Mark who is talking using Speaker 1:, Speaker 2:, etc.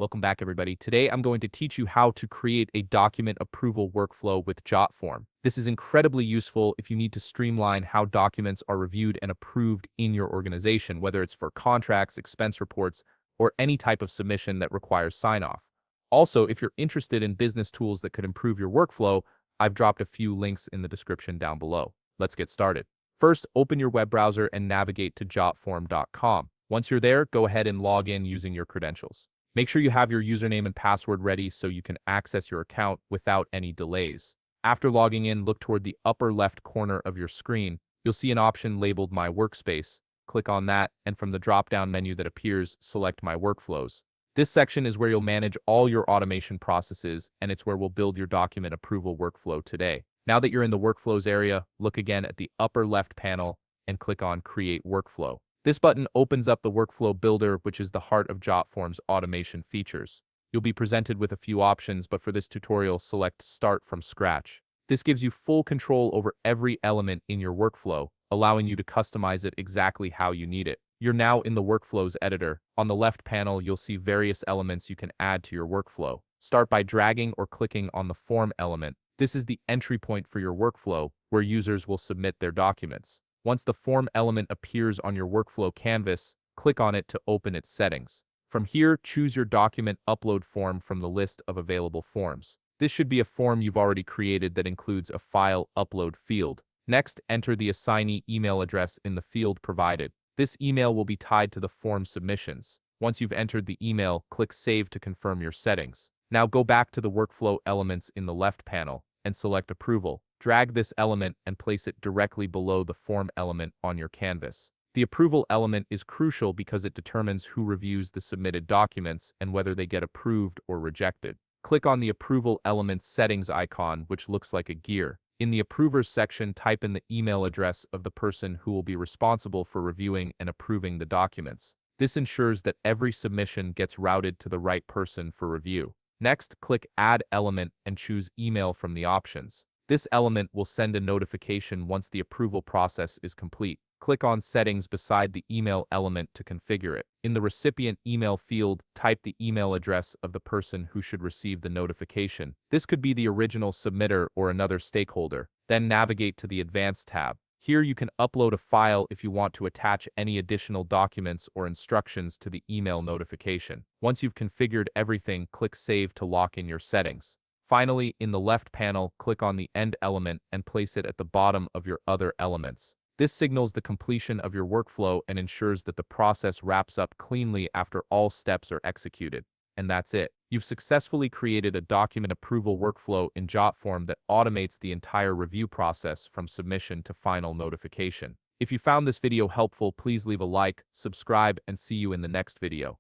Speaker 1: Welcome back, everybody. Today, I'm going to teach you how to create a document approval workflow with Jotform. This is incredibly useful if you need to streamline how documents are reviewed and approved in your organization, whether it's for contracts, expense reports, or any type of submission that requires sign-off. Also, if you're interested in business tools that could improve your workflow, I've dropped a few links in the description down below. Let's get started. First, open your web browser and navigate to jotform.com. Once you're there, go ahead and log in using your credentials. Make sure you have your username and password ready so you can access your account without any delays. After logging in, look toward the upper left corner of your screen. You'll see an option labeled My Workspace. Click on that, and from the drop-down menu that appears, select My Workflows. This section is where you'll manage all your automation processes, and it's where we'll build your document approval workflow today. Now that you're in the Workflows area, look again at the upper left panel and click on Create Workflow. This button opens up the Workflow Builder, which is the heart of Jotform's automation features. You'll be presented with a few options, but for this tutorial, select Start from Scratch. This gives you full control over every element in your workflow, allowing you to customize it exactly how you need it. You're now in the Workflows editor. On the left panel, you'll see various elements you can add to your workflow. Start by dragging or clicking on the Form element. This is the entry point for your workflow, where users will submit their documents. Once the form element appears on your workflow canvas, click on it to open its settings. From here, choose your document upload form from the list of available forms. This should be a form you've already created that includes a file upload field. Next, enter the assignee email address in the field provided. This email will be tied to the form submissions. Once you've entered the email, click Save to confirm your settings. Now go back to the workflow elements in the left panel and select Approval. Drag this element and place it directly below the form element on your canvas. The approval element is crucial because it determines who reviews the submitted documents and whether they get approved or rejected. Click on the approval element's settings icon, which looks like a gear. In the Approvers section, type in the email address of the person who will be responsible for reviewing and approving the documents. This ensures that every submission gets routed to the right person for review. Next, click Add Element and choose Email from the options. This element will send a notification once the approval process is complete. Click on Settings beside the email element to configure it. In the recipient email field, type the email address of the person who should receive the notification. This could be the original submitter or another stakeholder. Then navigate to the Advanced tab. Here you can upload a file if you want to attach any additional documents or instructions to the email notification. Once you've configured everything, click Save to lock in your settings. Finally, in the left panel, click on the End element and place it at the bottom of your other elements. This signals the completion of your workflow and ensures that the process wraps up cleanly after all steps are executed. And that's it. You've successfully created a document approval workflow in Jotform that automates the entire review process from submission to final notification. If you found this video helpful, please leave a like, subscribe, and see you in the next video.